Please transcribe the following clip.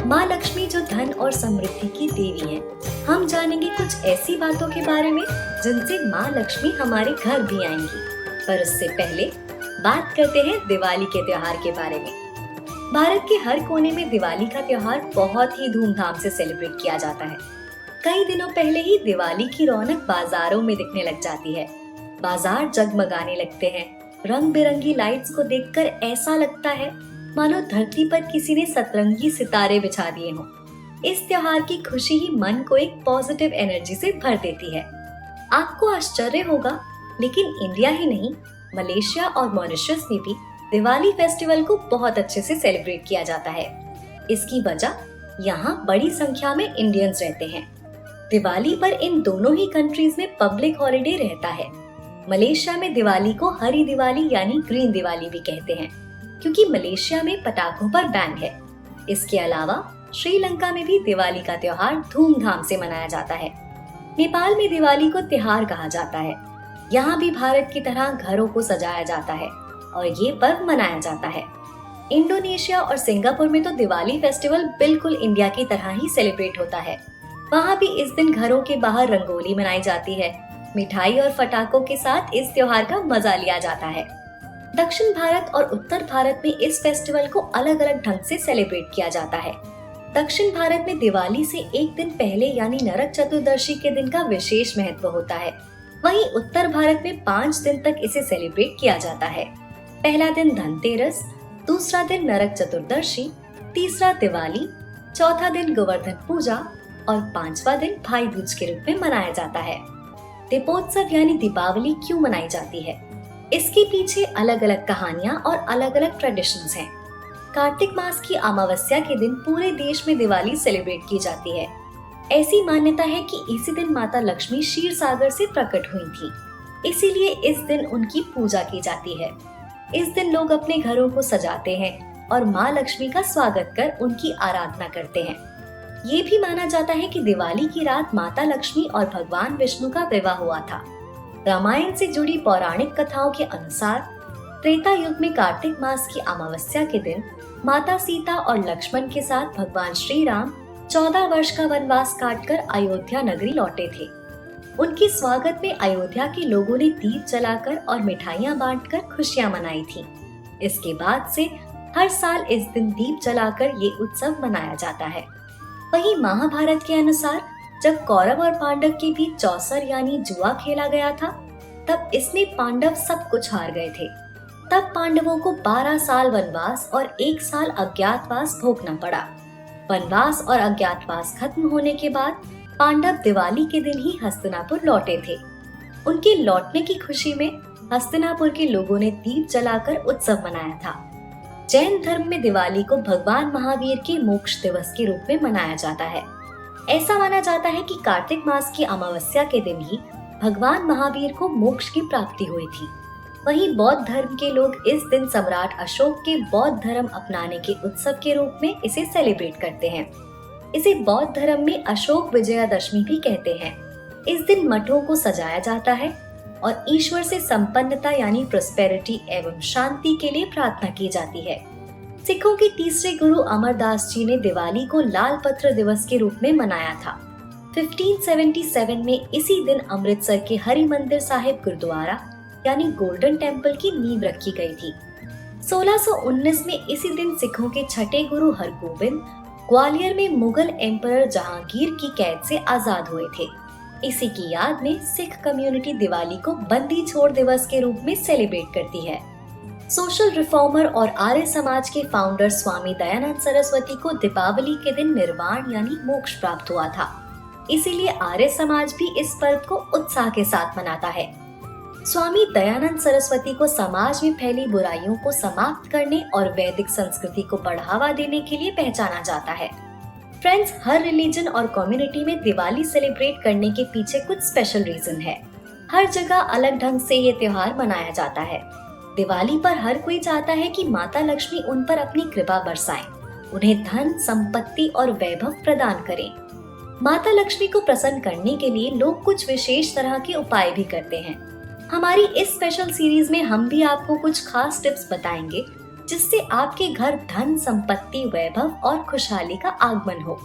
माँ लक्ष्मी जो धन और समृद्धि की देवी हैं, हम जानेंगे कुछ ऐसी बातों के बारे में जिनसे माँ लक्ष्मी हमारे घर भी आएंगी। पर उससे पहले बात करते हैं दिवाली के त्योहार के बारे में। भारत के हर कोने में दिवाली का त्योहार बहुत ही धूमधाम से सेलिब्रेट किया जाता है। कई दिनों पहले ही दिवाली की रौनक बाजारों में दिखने लग जाती है। बाजार जगमगाने लगते हैं। रंग बिरंगी लाइट्स को देखकर ऐसा लगता है मानो धरती पर किसी ने सतरंगी सितारे बिछा दिए हों। इस त्योहार की खुशी ही मन को एक पॉजिटिव एनर्जी से भर देती है। आपको आश्चर्य होगा, लेकिन इंडिया ही नहीं, मलेशिया और मॉरिशस में भी दिवाली फेस्टिवल को बहुत अच्छे से सेलिब्रेट किया जाता है। इसकी वजह यहाँ बड़ी संख्या में इंडियंस रहते हैं। दिवाली पर इन दोनों ही कंट्रीज में पब्लिक हॉलिडे रहता है। मलेशिया में दिवाली को हरी दिवाली यानी ग्रीन दिवाली भी कहते हैं, क्योंकि मलेशिया में पटाखों पर बैन है। इसके अलावा श्रीलंका में भी दिवाली का त्योहार धूमधाम से मनाया जाता है। नेपाल में दिवाली को त्योहार कहा जाता है। यहाँ भी भारत की तरह घरों को सजाया जाता है और ये पर्व मनाया जाता है। इंडोनेशिया और सिंगापुर में तो दिवाली फेस्टिवल बिल्कुल इंडिया की तरह ही सेलिब्रेट होता है। वहाँ भी इस दिन घरों के बाहर रंगोली मनाई जाती है। मिठाई और पटाखों के साथ इस त्योहार का मजा लिया जाता है। दक्षिण भारत और उत्तर भारत में इस फेस्टिवल को अलग अलग ढंग से सेलिब्रेट किया जाता है। दक्षिण भारत में दिवाली से एक दिन पहले यानी नरक चतुर्दशी के दिन का विशेष महत्व होता है। वहीं उत्तर भारत में 5 दिन तक इसे सेलिब्रेट किया जाता है। पहला दिन धनतेरस, दूसरा दिन नरक चतुर्दशी, तीसरा दिवाली, चौथा दिन गोवर्धन पूजा और 5वां दिन भाई दूज के रूप में मनाया जाता है। दीपोत्सव यानी दीपावली क्यों मनाई जाती है? इसके पीछे अलग अलग कहानियां और अलग अलग ट्रेडिशंस हैं। कार्तिक मास की अमावस्या के दिन पूरे देश में दिवाली सेलिब्रेट की जाती है। ऐसी मान्यता है कि इसी दिन माता लक्ष्मी क्षीर सागर से प्रकट हुई थी, इसीलिए इस दिन उनकी पूजा की जाती है। इस दिन लोग अपने घरों को सजाते हैं और माँ लक्ष्मी का स्वागत कर उनकी आराधना करते हैं। ये भी माना जाता है कि दिवाली की रात माता लक्ष्मी और भगवान विष्णु का विवाह हुआ था। रामायण से जुड़ी पौराणिक कथाओं के अनुसार त्रेता युग में कार्तिक मास की अमावस्या के दिन माता सीता और लक्ष्मण के साथ भगवान श्री राम 14 वर्ष का वनवास काटकर अयोध्या नगरी लौटे थे। उनके स्वागत में अयोध्या के लोगों ने दीप जलाकर और मिठाइयां बांटकर खुशियां मनाई थी। इसके बाद से हर साल इस दिन दीप जलाकर ये उत्सव मनाया जाता है। वहीं महाभारत के अनुसार जब कौरव और पांडव के बीच चौसर यानी जुआ खेला गया था, तब इसमें पांडव सब कुछ हार गए थे। तब पांडवों को 12 साल वनवास और 1 साल अज्ञातवास भोगना पड़ा। वनवास और अज्ञातवास खत्म होने के बाद पांडव दिवाली के दिन ही हस्तिनापुर लौटे थे। उनके लौटने की खुशी में हस्तिनापुर के लोगों ने दीप जलाकर उत्सव मनाया था। जैन धर्म में दिवाली को भगवान महावीर के मोक्ष दिवस के रूप में मनाया जाता है। ऐसा माना जाता है कि कार्तिक मास की अमावस्या के दिन ही भगवान महावीर को मोक्ष की प्राप्ति हुई थी। वहीं बौद्ध धर्म के लोग इस दिन सम्राट अशोक के बौद्ध धर्म अपनाने के उत्सव के रूप में इसे सेलिब्रेट करते हैं। इसे बौद्ध धर्म में अशोक विजयादशमी भी कहते हैं। इस दिन मठों को सजाया जाता है और ईश्वर से संपन्नता यानी प्रोस्पेरिटी एवं शांति के लिए प्रार्थना की जाती है। सिखों के तीसरे गुरु अमरदास जी ने दिवाली को लाल पत्र दिवस के रूप में मनाया था। 1577 में इसी दिन अमृतसर के हरि मंदिर साहिब गुरुद्वारा यानी गोल्डन टेम्पल की नींव रखी गई थी। 1619 में इसी दिन सिखों के छठे गुरु हरगोबिंद ग्वालियर में मुगल एम्परर जहांगीर की कैद से आजाद हुए थे। इसी की याद में सिख कम्युनिटी दिवाली को बंदी छोड़ दिवस के रूप में सेलिब्रेट करती है। सोशल रिफॉर्मर और आर्य समाज के फाउंडर स्वामी दयानंद सरस्वती को दीपावली के दिन निर्वाण यानी मोक्ष प्राप्त हुआ था। इसीलिए आर्य समाज भी इस पर्व को उत्साह के साथ मनाता है। स्वामी दयानंद सरस्वती को समाज में फैली बुराइयों को समाप्त करने और वैदिक संस्कृति को बढ़ावा देने के लिए पहचाना जाता है। फ्रेंड्स, हर रिलीजन और कम्युनिटी में दिवाली सेलिब्रेट करने के पीछे कुछ स्पेशल रीजन है। हर जगह अलग ढंग से ये त्योहार मनाया जाता है। दिवाली पर हर कोई चाहता है कि माता लक्ष्मी उन पर अपनी कृपा बरसाएं, उन्हें धन, संपत्ति और वैभव प्रदान करें। माता लक्ष्मी को प्रसन्न करने के लिए लोग कुछ विशेष तरह के उपाय भी करते हैं। हमारी इस स्पेशल सीरीज में हम भी आपको कुछ खास टिप्स बताएंगे जिससे आपके घर धन, संपत्ति, वैभव और खुशहाली का आगमन हो।